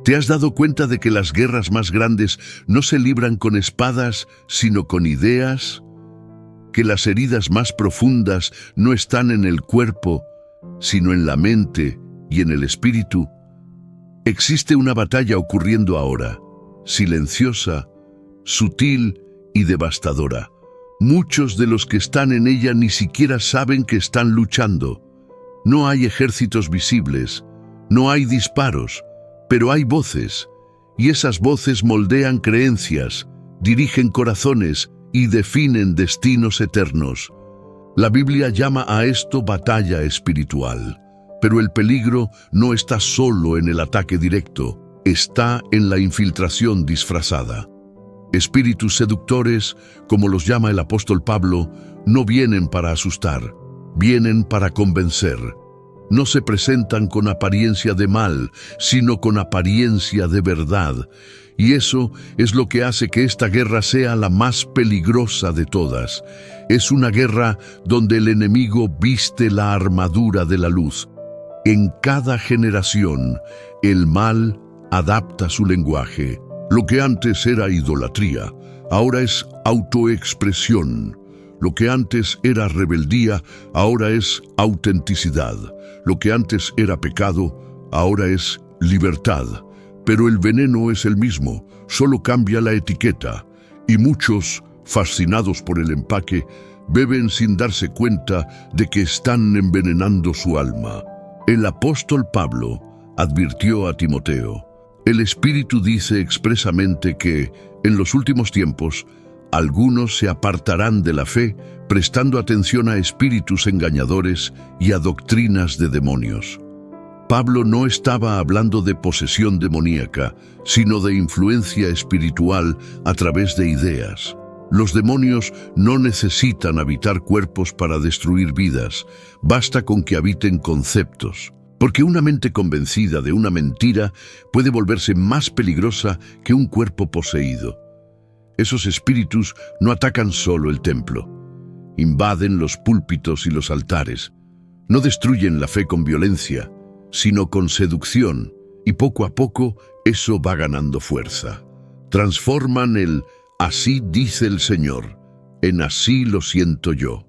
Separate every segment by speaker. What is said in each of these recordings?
Speaker 1: ¿Te has dado cuenta de que las guerras más grandes no se libran con espadas, sino con ideas? ¿Que las heridas más profundas no están en el cuerpo, sino en la mente y en el espíritu? Existe una batalla ocurriendo ahora, silenciosa, sutil y devastadora. Muchos de los que están en ella ni siquiera saben que están luchando. No hay ejércitos visibles, no hay disparos, pero hay voces, y esas voces moldean creencias, dirigen corazones y definen destinos eternos. La Biblia llama a esto batalla espiritual, pero el peligro no está solo en el ataque directo, está en la infiltración disfrazada. Espíritus seductores, como los llama el apóstol Pablo, no vienen para asustar, vienen para convencer. No se presentan con apariencia de mal, sino con apariencia de verdad. Y eso es lo que hace que esta guerra sea la más peligrosa de todas. Es una guerra donde el enemigo viste la armadura de la luz. En cada generación, el mal adapta su lenguaje. Lo que antes era idolatría, ahora es autoexpresión. Lo que antes era rebeldía, ahora es autenticidad. Lo que antes era pecado, ahora es libertad. Pero el veneno es el mismo, solo cambia la etiqueta. Y muchos, fascinados por el empaque, beben sin darse cuenta de que están envenenando su alma. El apóstol Pablo advirtió a Timoteo: el Espíritu dice expresamente que, en los últimos tiempos, algunos se apartarán de la fe, prestando atención a espíritus engañadores y a doctrinas de demonios. Pablo no estaba hablando de posesión demoníaca, sino de influencia espiritual a través de ideas. Los demonios no necesitan habitar cuerpos para destruir vidas, basta con que habiten conceptos. Porque una mente convencida de una mentira puede volverse más peligrosa que un cuerpo poseído. Esos espíritus no atacan solo el templo, invaden los púlpitos y los altares. No destruyen la fe con violencia, sino con seducción, y poco a poco eso va ganando fuerza. Transforman el "así dice el Señor" en "así lo siento yo".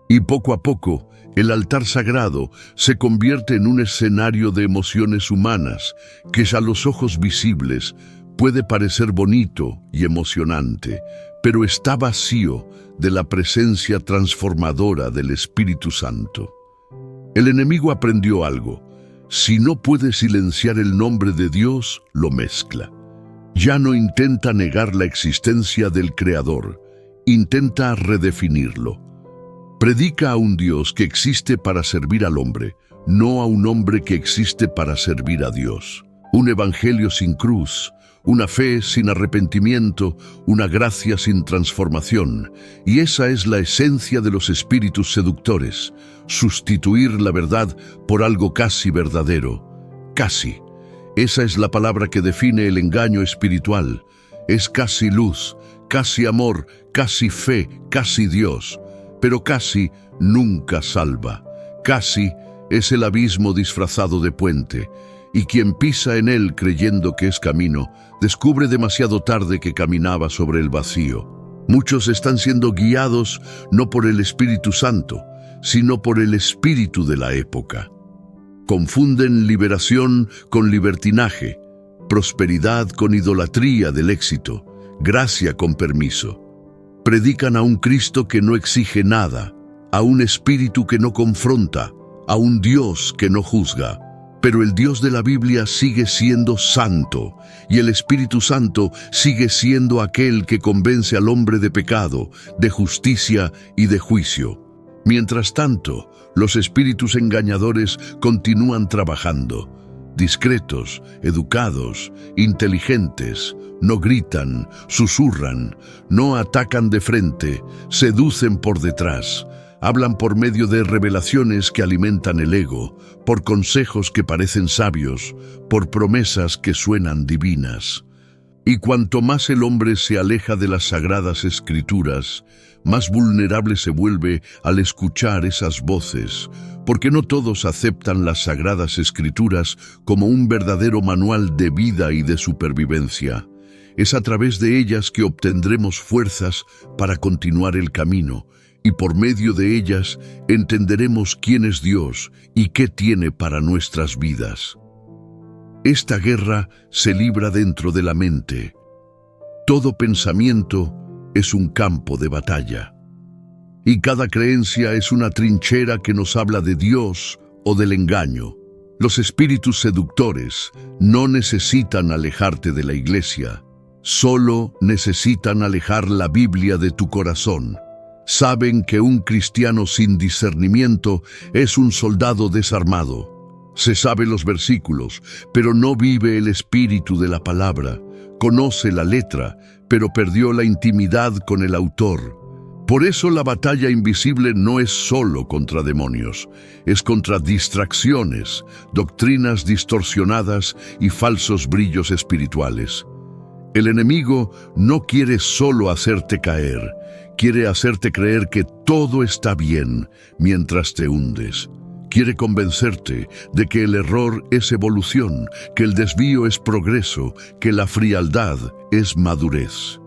Speaker 1: Y poco a poco, el altar sagrado se convierte en un escenario de emociones humanas que a los ojos visibles puede parecer bonito y emocionante, pero está vacío de la presencia transformadora del Espíritu Santo. El enemigo aprendió algo: si no puede silenciar el nombre de Dios, lo mezcla. Ya no intenta negar la existencia del Creador, intenta redefinirlo. Predica a un Dios que existe para servir al hombre, no a un hombre que existe para servir a Dios. Un evangelio sin cruz, una fe sin arrepentimiento, una gracia sin transformación. Y esa es la esencia de los espíritus seductores: sustituir la verdad por algo casi verdadero. Casi. Esa es la palabra que define el engaño espiritual. Es casi luz, casi amor, casi fe, casi Dios. Pero casi nunca salva. Casi es el abismo disfrazado de puente, y quien pisa en él creyendo que es camino, descubre demasiado tarde que caminaba sobre el vacío. Muchos están siendo guiados no por el Espíritu Santo, sino por el espíritu de la época. Confunden liberación con libertinaje, prosperidad con idolatría del éxito, gracia con permiso. Predican a un Cristo que no exige nada, a un espíritu que no confronta, a un Dios que no juzga. Pero el Dios de la Biblia sigue siendo santo, y el Espíritu Santo sigue siendo aquel que convence al hombre de pecado, de justicia y de juicio. Mientras tanto, los espíritus engañadores continúan trabajando. Discretos, educados, inteligentes, no gritan, susurran, no atacan de frente, seducen por detrás, hablan por medio de revelaciones que alimentan el ego, por consejos que parecen sabios, por promesas que suenan divinas. Y cuanto más el hombre se aleja de las sagradas escrituras, más vulnerable se vuelve al escuchar esas voces, porque no todos aceptan las sagradas escrituras como un verdadero manual de vida y de supervivencia. Es a través de ellas que obtendremos fuerzas para continuar el camino, y por medio de ellas entenderemos quién es Dios y qué tiene para nuestras vidas. Esta guerra se libra dentro de la mente. Todo pensamiento es un campo de batalla. Y cada creencia es una trinchera que nos habla de Dios o del engaño. Los espíritus seductores no necesitan alejarte de la iglesia, solo necesitan alejar la Biblia de tu corazón. Saben que un cristiano sin discernimiento es un soldado desarmado. Se sabe los versículos, pero no vive el espíritu de la palabra. Conoce la letra, pero perdió la intimidad con el autor. Por eso la batalla invisible no es solo contra demonios, es contra distracciones, doctrinas distorsionadas y falsos brillos espirituales. El enemigo no quiere solo hacerte caer, quiere hacerte creer que todo está bien mientras te hundes. Quiere convencerte de que el error es evolución, que el desvío es progreso, que la frialdad es madurez.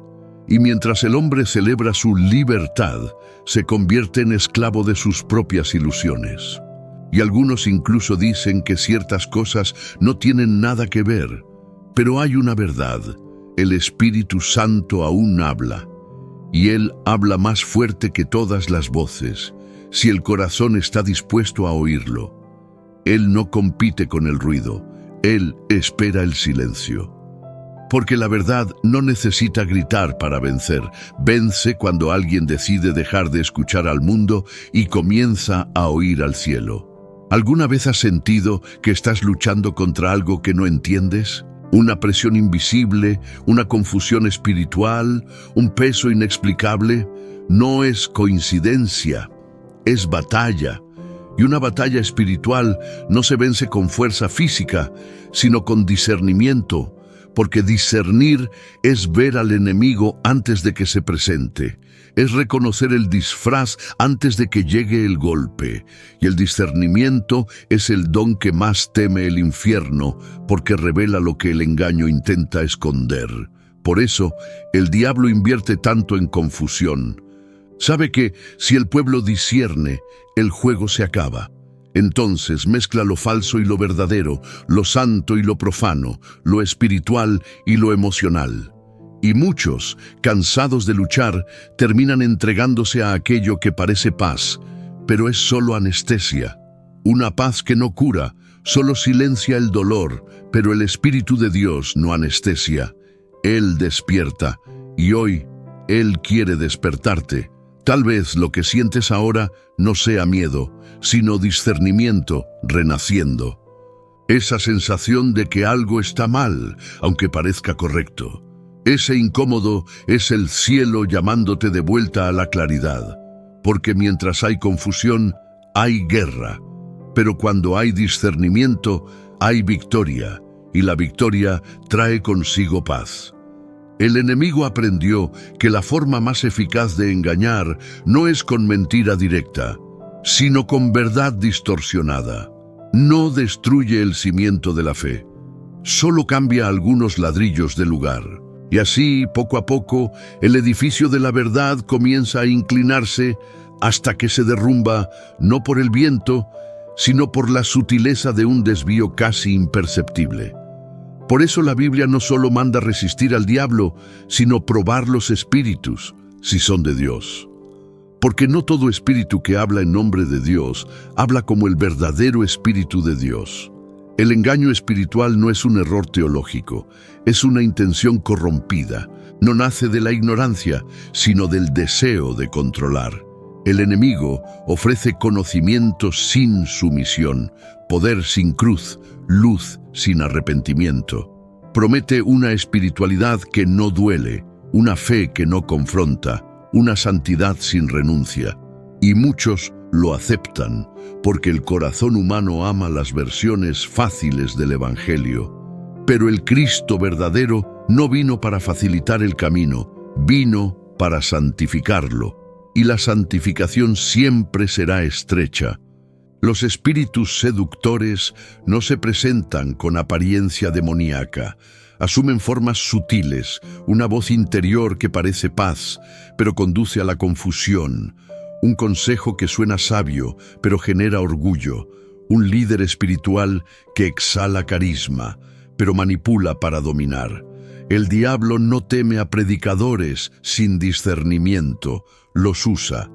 Speaker 1: Y mientras el hombre celebra su libertad, se convierte en esclavo de sus propias ilusiones. Y algunos incluso dicen que ciertas cosas no tienen nada que ver. Pero hay una verdad: el Espíritu Santo aún habla. Y Él habla más fuerte que todas las voces, si el corazón está dispuesto a oírlo. Él no compite con el ruido, Él espera el silencio. Porque la verdad no necesita gritar para vencer. Vence cuando alguien decide dejar de escuchar al mundo y comienza a oír al cielo. ¿Alguna vez has sentido que estás luchando contra algo que no entiendes? Una presión invisible, una confusión espiritual, un peso inexplicable. No es coincidencia, es batalla. Y una batalla espiritual no se vence con fuerza física, sino con discernimiento, porque discernir es ver al enemigo antes de que se presente. Es reconocer el disfraz antes de que llegue el golpe. Y el discernimiento es el don que más teme el infierno, porque revela lo que el engaño intenta esconder. Por eso, el diablo invierte tanto en confusión. Sabe que si el pueblo discierne, el juego se acaba. Entonces mezcla lo falso y lo verdadero, lo santo y lo profano, lo espiritual y lo emocional. Y muchos, cansados de luchar, terminan entregándose a aquello que parece paz, pero es solo anestesia. Una paz que no cura, solo silencia el dolor, pero el Espíritu de Dios no anestesia. Él despierta, y hoy Él quiere despertarte. Tal vez lo que sientes ahora no sea miedo, sino discernimiento renaciendo. Esa sensación de que algo está mal, aunque parezca correcto. Ese incómodo es el cielo llamándote de vuelta a la claridad. Porque mientras hay confusión, hay guerra. Pero cuando hay discernimiento, hay victoria. Y la victoria trae consigo paz. El enemigo aprendió que la forma más eficaz de engañar no es con mentira directa, sino con verdad distorsionada. No destruye el cimiento de la fe, solo cambia algunos ladrillos de lugar. Y así, poco a poco, el edificio de la verdad comienza a inclinarse hasta que se derrumba, no por el viento, sino por la sutileza de un desvío casi imperceptible. Por eso la Biblia no solo manda resistir al diablo, sino probar los espíritus, si son de Dios. Porque no todo espíritu que habla en nombre de Dios habla como el verdadero Espíritu de Dios. El engaño espiritual no es un error teológico, es una intención corrompida. No nace de la ignorancia, sino del deseo de controlar. El enemigo ofrece conocimiento sin sumisión, poder sin cruz, luz sin arrepentimiento. Promete una espiritualidad que no duele, una fe que no confronta, una santidad sin renuncia. Y muchos lo aceptan, porque el corazón humano ama las versiones fáciles del Evangelio. Pero el Cristo verdadero no vino para facilitar el camino, vino para santificarlo, y la santificación siempre será estrecha. Los espíritus seductores no se presentan con apariencia demoníaca, asumen formas sutiles, una voz interior que parece paz, pero conduce a la confusión, un consejo que suena sabio, pero genera orgullo, un líder espiritual que exhala carisma, pero manipula para dominar. El diablo no teme a predicadores sin discernimiento, los usa.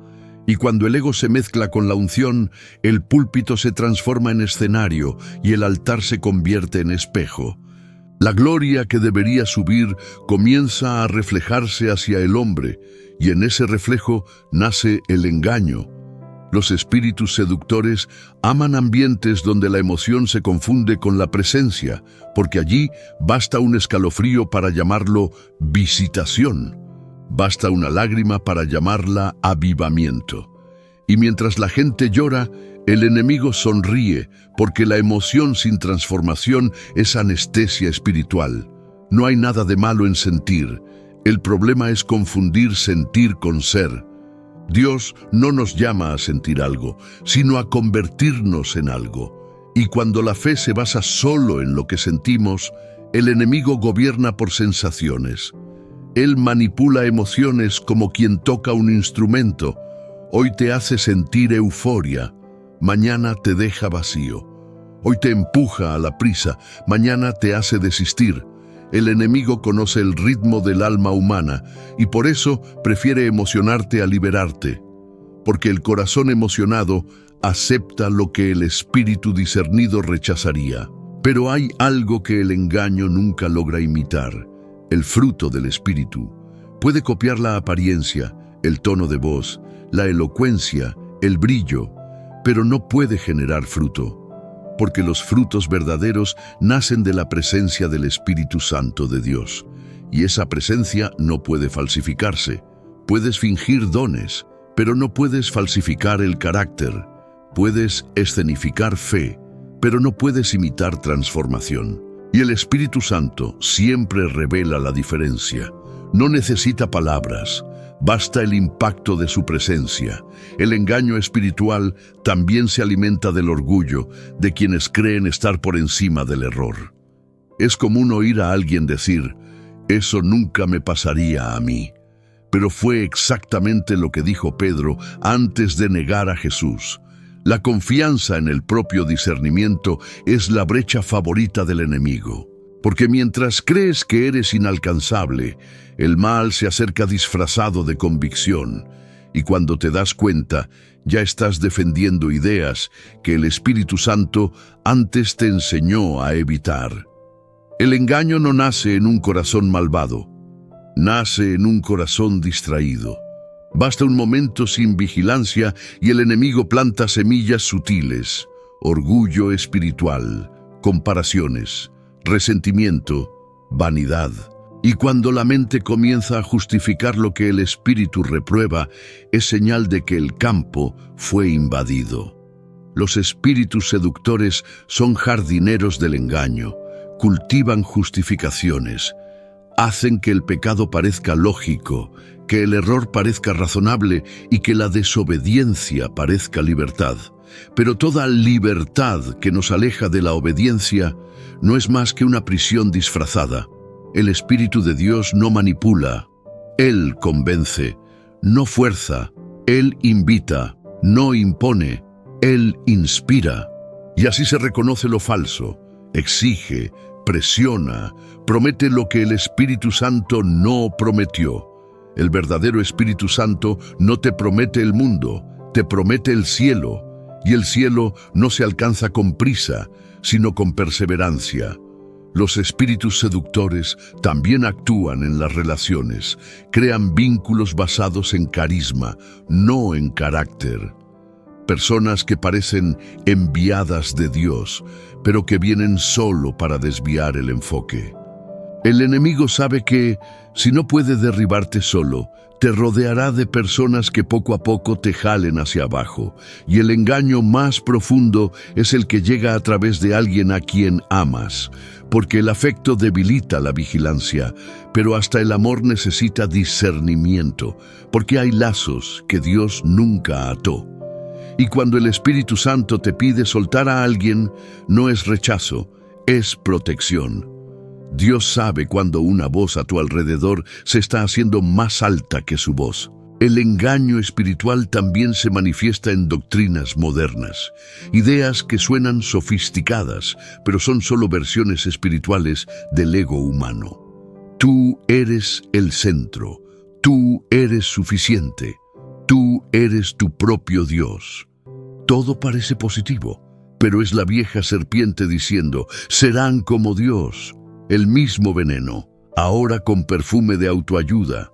Speaker 1: Y cuando el ego se mezcla con la unción, el púlpito se transforma en escenario y el altar se convierte en espejo. La gloria que debería subir comienza a reflejarse hacia el hombre, y en ese reflejo nace el engaño. Los espíritus seductores aman ambientes donde la emoción se confunde con la presencia, porque allí basta un escalofrío para llamarlo visitación. Basta una lágrima para llamarla avivamiento. Y mientras la gente llora, el enemigo sonríe, porque la emoción sin transformación es anestesia espiritual. No hay nada de malo en sentir. El problema es confundir sentir con ser. Dios no nos llama a sentir algo, sino a convertirnos en algo. Y cuando la fe se basa solo en lo que sentimos, el enemigo gobierna por sensaciones. Él manipula emociones como quien toca un instrumento. Hoy te hace sentir euforia, mañana te deja vacío. Hoy te empuja a la prisa, mañana te hace desistir. El enemigo conoce el ritmo del alma humana y por eso prefiere emocionarte a liberarte. Porque el corazón emocionado acepta lo que el espíritu discernido rechazaría. Pero hay algo que el engaño nunca logra imitar. El fruto del espíritu. Puede copiar la apariencia, el tono de voz, la elocuencia, el brillo, pero no puede generar fruto, porque los frutos verdaderos nacen de la presencia del Espíritu Santo de Dios, y esa presencia no puede falsificarse. Puedes fingir dones, pero no puedes falsificar el carácter. Puedes escenificar fe, pero no puedes imitar transformación. Y el Espíritu Santo siempre revela la diferencia. No necesita palabras, basta el impacto de su presencia. El engaño espiritual también se alimenta del orgullo de quienes creen estar por encima del error. Es común oír a alguien decir, «Eso nunca me pasaría a mí». Pero fue exactamente lo que dijo Pedro antes de negar a Jesús. La confianza en el propio discernimiento es la brecha favorita del enemigo. Porque mientras crees que eres inalcanzable, el mal se acerca disfrazado de convicción. Y cuando te das cuenta, ya estás defendiendo ideas que el Espíritu Santo antes te enseñó a evitar. El engaño no nace en un corazón malvado, nace en un corazón distraído. Basta un momento sin vigilancia y el enemigo planta semillas sutiles, orgullo espiritual, comparaciones, resentimiento, vanidad. Y cuando la mente comienza a justificar lo que el espíritu reprueba, es señal de que el campo fue invadido. Los espíritus seductores son jardineros del engaño, cultivan justificaciones, hacen que el pecado parezca lógico, que el error parezca razonable y que la desobediencia parezca libertad. Pero toda libertad que nos aleja de la obediencia no es más que una prisión disfrazada. El Espíritu de Dios no manipula, Él convence, no fuerza, Él invita, no impone, Él inspira. Y así se reconoce lo falso, exige, presiona, promete lo que el Espíritu Santo no prometió. El verdadero Espíritu Santo no te promete el mundo, te promete el cielo, y el cielo no se alcanza con prisa, sino con perseverancia. Los espíritus seductores también actúan en las relaciones, crean vínculos basados en carisma, no en carácter. Personas que parecen enviadas de Dios, pero que vienen solo para desviar el enfoque. El enemigo sabe que, si no puede derribarte solo, te rodeará de personas que poco a poco te jalen hacia abajo, y el engaño más profundo es el que llega a través de alguien a quien amas, porque el afecto debilita la vigilancia, pero hasta el amor necesita discernimiento, porque hay lazos que Dios nunca ató. Y cuando el Espíritu Santo te pide soltar a alguien, no es rechazo, es protección. Dios sabe cuando una voz a tu alrededor se está haciendo más alta que su voz. El engaño espiritual también se manifiesta en doctrinas modernas, ideas que suenan sofisticadas, pero son solo versiones espirituales del ego humano. Tú eres el centro, tú eres suficiente, tú eres tu propio Dios. Todo parece positivo, pero es la vieja serpiente diciendo, serán como Dios. El mismo veneno, ahora con perfume de autoayuda.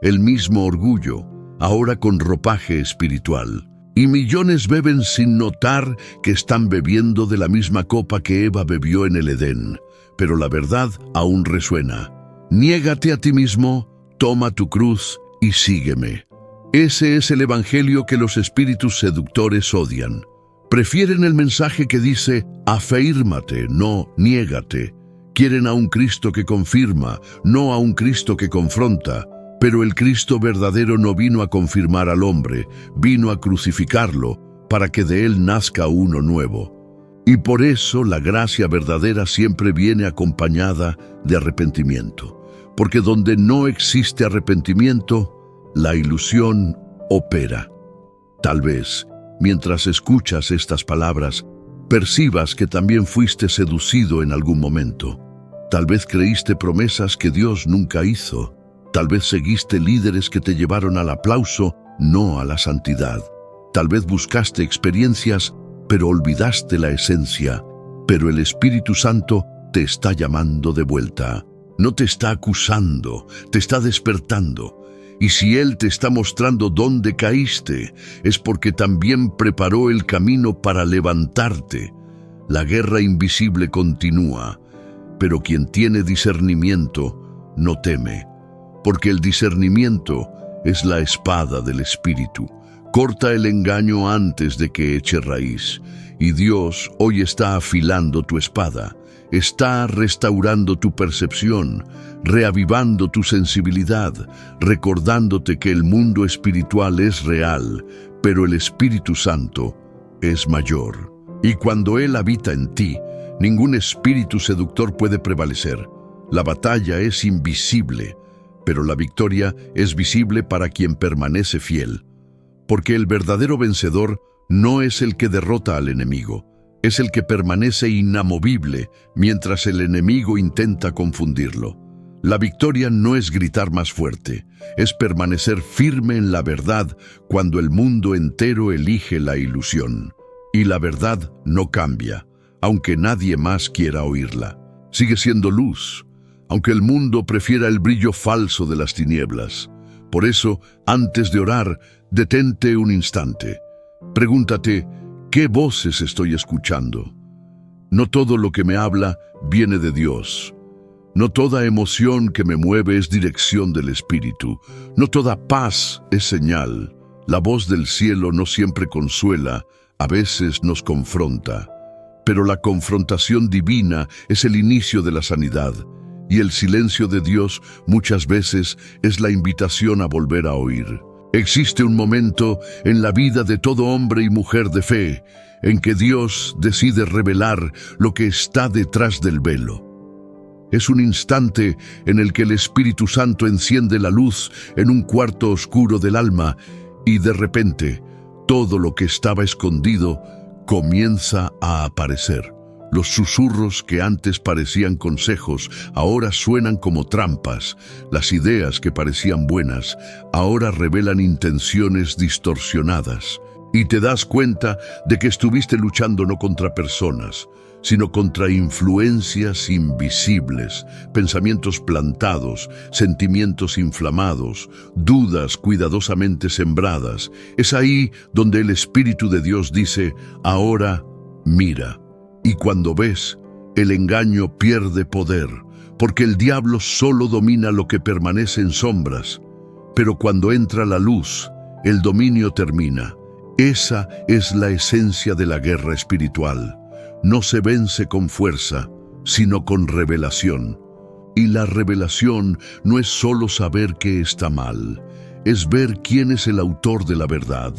Speaker 1: El mismo orgullo, ahora con ropaje espiritual. Y millones beben sin notar que están bebiendo de la misma copa que Eva bebió en el Edén. Pero la verdad aún resuena. Niégate a ti mismo, toma tu cruz y sígueme. Ese es el evangelio que los espíritus seductores odian. Prefieren el mensaje que dice, afírmate, no niégate. Quieren a un Cristo que confirma, no a un Cristo que confronta. Pero el Cristo verdadero no vino a confirmar al hombre, vino a crucificarlo para que de él nazca uno nuevo. Y por eso la gracia verdadera siempre viene acompañada de arrepentimiento. Porque donde no existe arrepentimiento, la ilusión opera. Tal vez, mientras escuchas estas palabras, percibas que también fuiste seducido en algún momento. Tal vez creíste promesas que Dios nunca hizo. Tal vez seguiste líderes que te llevaron al aplauso, no a la santidad. Tal vez buscaste experiencias, pero olvidaste la esencia. Pero el Espíritu Santo te está llamando de vuelta. No te está acusando, te está despertando. Y si Él te está mostrando dónde caíste, es porque también preparó el camino para levantarte. La guerra invisible continúa, pero quien tiene discernimiento no teme. Porque el discernimiento es la espada del Espíritu. Corta el engaño antes de que eche raíz. Y Dios hoy está afilando tu espada. Está restaurando tu percepción, reavivando tu sensibilidad, recordándote que el mundo espiritual es real, pero el Espíritu Santo es mayor. Y cuando Él habita en ti, ningún espíritu seductor puede prevalecer. La batalla es invisible, pero la victoria es visible para quien permanece fiel. Porque el verdadero vencedor no es el que derrota al enemigo, es el que permanece inamovible mientras el enemigo intenta confundirlo. La victoria no es gritar más fuerte, es permanecer firme en la verdad cuando el mundo entero elige la ilusión. Y la verdad no cambia, aunque nadie más quiera oírla. Sigue siendo luz, aunque el mundo prefiera el brillo falso de las tinieblas. Por eso, antes de orar, detente un instante. Pregúntate, ¿qué voces estoy escuchando? No todo lo que me habla viene de Dios. No toda emoción que me mueve es dirección del Espíritu. No toda paz es señal. La voz del cielo no siempre consuela, a veces nos confronta. Pero la confrontación divina es el inicio de la sanidad. Y el silencio de Dios muchas veces es la invitación a volver a oír. Existe un momento en la vida de todo hombre y mujer de fe en que Dios decide revelar lo que está detrás del velo. Es un instante en el que el Espíritu Santo enciende la luz en un cuarto oscuro del alma y de repente todo lo que estaba escondido comienza a aparecer. Los susurros que antes parecían consejos ahora suenan como trampas. Las ideas que parecían buenas ahora revelan intenciones distorsionadas. Y te das cuenta de que estuviste luchando no contra personas, sino contra influencias invisibles, pensamientos plantados, sentimientos inflamados, dudas cuidadosamente sembradas. Es ahí donde el Espíritu de Dios dice, ahora mira. Y cuando ves, el engaño pierde poder, porque el diablo solo domina lo que permanece en sombras. Pero cuando entra la luz, el dominio termina. Esa es la esencia de la guerra espiritual. No se vence con fuerza, sino con revelación. Y la revelación no es solo saber qué está mal, es ver quién es el autor de la verdad.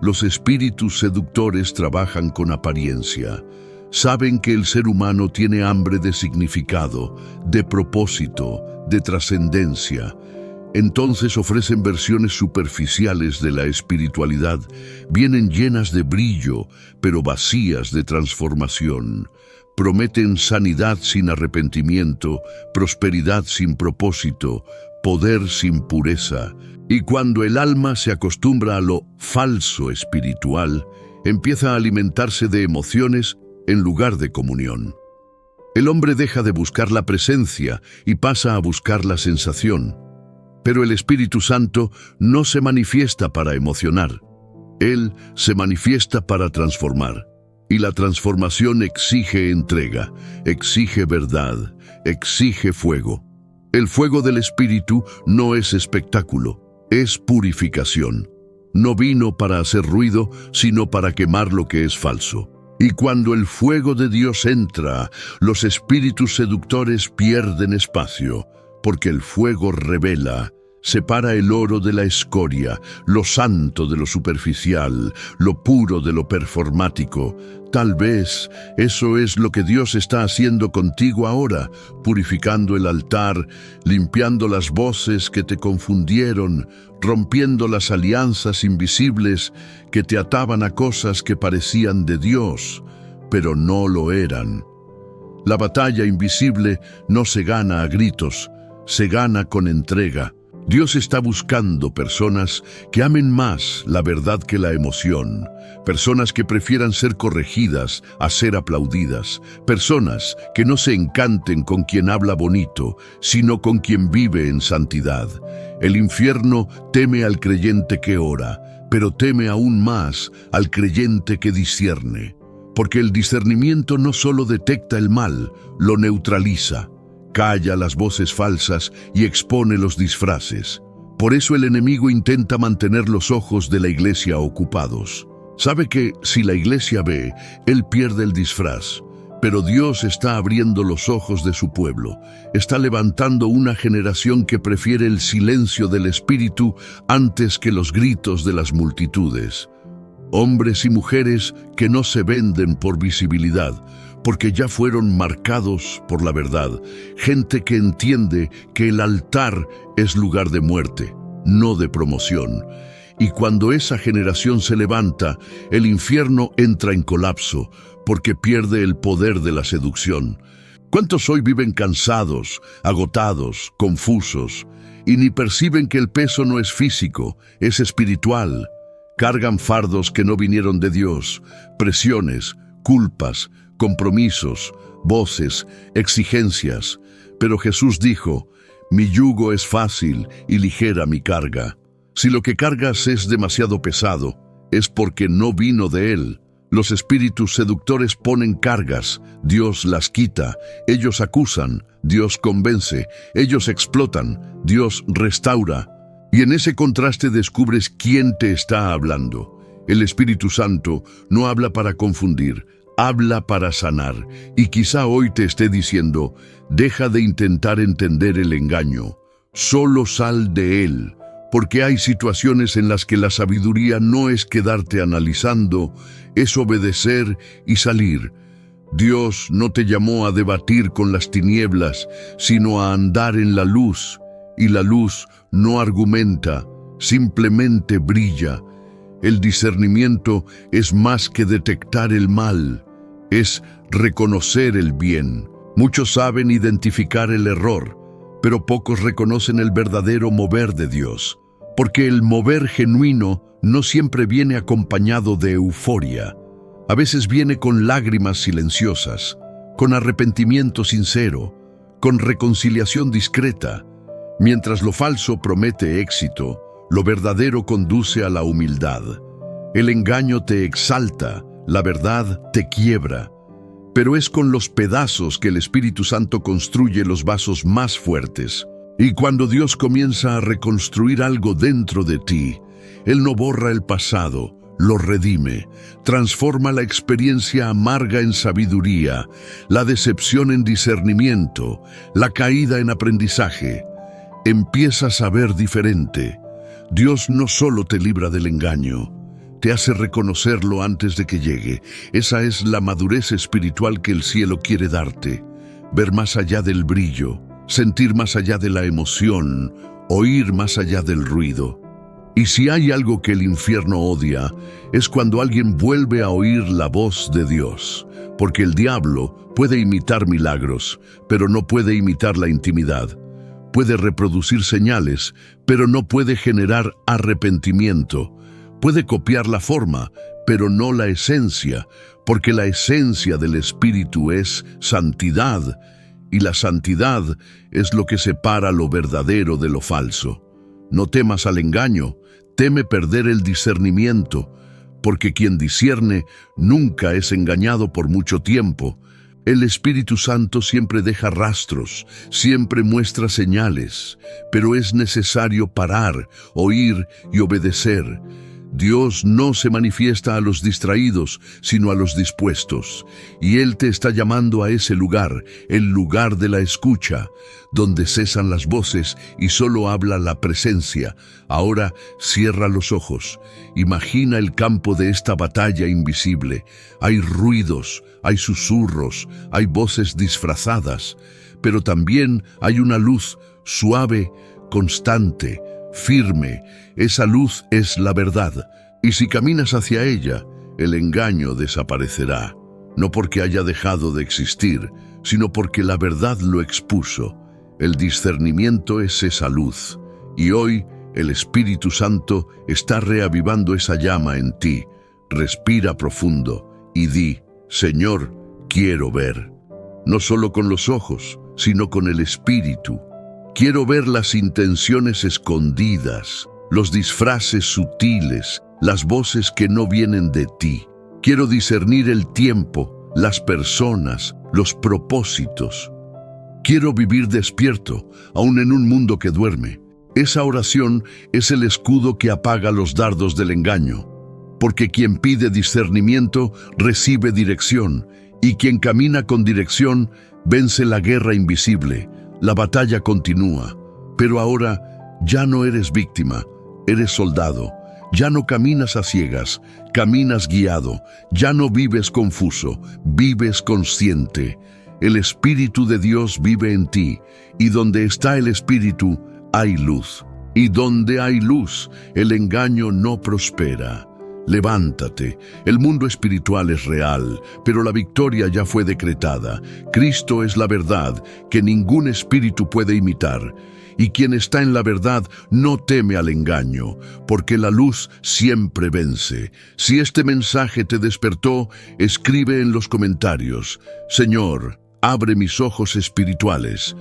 Speaker 1: Los espíritus seductores trabajan con apariencia. Saben que el ser humano tiene hambre de significado, de propósito, de trascendencia. Entonces ofrecen versiones superficiales de la espiritualidad, vienen llenas de brillo, pero vacías de transformación. Prometen sanidad sin arrepentimiento, prosperidad sin propósito, poder sin pureza. Y cuando el alma se acostumbra a lo falso espiritual, empieza a alimentarse de emociones en lugar de comunión. El hombre deja de buscar la presencia y pasa a buscar la sensación. Pero el Espíritu Santo no se manifiesta para emocionar. Él se manifiesta para transformar. Y la transformación exige entrega, exige verdad, exige fuego. El fuego del Espíritu no es espectáculo, es purificación. No vino para hacer ruido, sino para quemar lo que es falso. Y cuando el fuego de Dios entra, los espíritus seductores pierden espacio, porque el fuego revela, separa el oro de la escoria, lo santo de lo superficial, lo puro de lo performático. Tal vez eso es lo que Dios está haciendo contigo ahora, purificando el altar, limpiando las voces que te confundieron, rompiendo las alianzas invisibles que te ataban a cosas que parecían de Dios, pero no lo eran. La batalla invisible no se gana a gritos, se gana con entrega. Dios está buscando personas que amen más la verdad que la emoción, personas que prefieran ser corregidas a ser aplaudidas, personas que no se encanten con quien habla bonito, sino con quien vive en santidad. El infierno teme al creyente que ora, pero teme aún más al creyente que discierne, porque el discernimiento no solo detecta el mal, lo neutraliza. Calla las voces falsas y expone los disfraces. Por eso el enemigo intenta mantener los ojos de la iglesia ocupados. Sabe que si la iglesia ve, él pierde el disfraz. Pero Dios está abriendo los ojos de su pueblo. Está levantando una generación que prefiere el silencio del Espíritu antes que los gritos de las multitudes. Hombres y mujeres que no se venden por visibilidad, porque ya fueron marcados por la verdad. Gente que entiende que el altar es lugar de muerte, no de promoción. Y cuando esa generación se levanta, el infierno entra en colapso, porque pierde el poder de la seducción. ¿Cuántos hoy viven cansados, agotados, confusos, y ni perciben que el peso no es físico, es espiritual? Cargan fardos que no vinieron de Dios, presiones, culpas, compromisos, voces, exigencias. Pero Jesús dijo, mi yugo es fácil y ligera mi carga. Si lo que cargas es demasiado pesado, es porque no vino de Él. Los espíritus seductores ponen cargas, Dios las quita. Ellos acusan, Dios convence. Ellos explotan, Dios restaura. Y en ese contraste descubres quién te está hablando. El Espíritu Santo no habla para confundir, habla para sanar. Y quizá hoy te esté diciendo, deja de intentar entender el engaño, solo sal de él. Porque hay situaciones en las que la sabiduría no es quedarte analizando, es obedecer y salir. Dios no te llamó a debatir con las tinieblas, sino a andar en la luz. Y la luz no argumenta, simplemente brilla. El discernimiento es más que detectar el mal, es reconocer el bien. Muchos saben identificar el error, pero pocos reconocen el verdadero mover de Dios. Porque el mover genuino no siempre viene acompañado de euforia. A veces viene con lágrimas silenciosas, con arrepentimiento sincero, con reconciliación discreta. Mientras lo falso promete éxito, lo verdadero conduce a la humildad. El engaño te exalta, la verdad te quiebra. Pero es con los pedazos que el Espíritu Santo construye los vasos más fuertes. Y cuando Dios comienza a reconstruir algo dentro de ti, Él no borra el pasado, lo redime, transforma la experiencia amarga en sabiduría, la decepción en discernimiento, la caída en aprendizaje. Empiezas a ver diferente. Dios no solo te libra del engaño, te hace reconocerlo antes de que llegue. Esa es la madurez espiritual que el cielo quiere darte. Ver más allá del brillo, sentir más allá de la emoción, oír más allá del ruido. Y si hay algo que el infierno odia, es cuando alguien vuelve a oír la voz de Dios, porque el diablo puede imitar milagros, pero no puede imitar la intimidad. Puede reproducir señales, pero no puede generar arrepentimiento. Puede copiar la forma, pero no la esencia, porque la esencia del Espíritu es santidad, y la santidad es lo que separa lo verdadero de lo falso. No temas al engaño, teme perder el discernimiento, porque quien discierne nunca es engañado por mucho tiempo. El Espíritu Santo siempre deja rastros, siempre muestra señales, pero es necesario parar, oír y obedecer. Dios no se manifiesta a los distraídos, sino a los dispuestos. Y Él te está llamando a ese lugar, el lugar de la escucha, donde cesan las voces y solo habla la presencia. Ahora cierra los ojos. Imagina el campo de esta batalla invisible. Hay ruidos, hay susurros, hay voces disfrazadas, pero también hay una luz suave, constante, firme. Esa luz es la verdad, y si caminas hacia ella, el engaño desaparecerá, no porque haya dejado de existir, sino porque la verdad lo expuso. El discernimiento es esa luz, y hoy el Espíritu Santo está reavivando esa llama en ti. Respira profundo y di: Señor, quiero ver, no solo con los ojos, sino con el Espíritu. Quiero ver las intenciones escondidas, los disfraces sutiles, las voces que no vienen de ti. Quiero discernir el tiempo, las personas, los propósitos. Quiero vivir despierto, aún en un mundo que duerme. Esa oración es el escudo que apaga los dardos del engaño, porque quien pide discernimiento recibe dirección, y quien camina con dirección vence la guerra invisible. La batalla continúa, pero ahora ya no eres víctima, eres soldado. Ya no caminas a ciegas, caminas guiado. Ya no vives confuso, vives consciente. El Espíritu de Dios vive en ti, y donde está el Espíritu hay luz. Y donde hay luz, el engaño no prospera. Levántate, el mundo espiritual es real, pero la victoria ya fue decretada. Cristo es la verdad que ningún espíritu puede imitar. Y quien está en la verdad no teme al engaño, porque la luz siempre vence. Si este mensaje te despertó, escribe en los comentarios: Señor, abre mis ojos espirituales.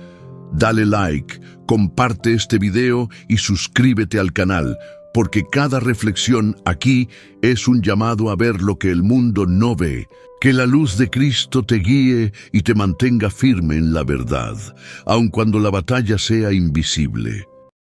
Speaker 1: Dale like, comparte este video y suscríbete al canal, porque cada reflexión aquí es un llamado a ver lo que el mundo no ve. Que la luz de Cristo te guíe y te mantenga firme en la verdad, aun cuando la batalla sea invisible.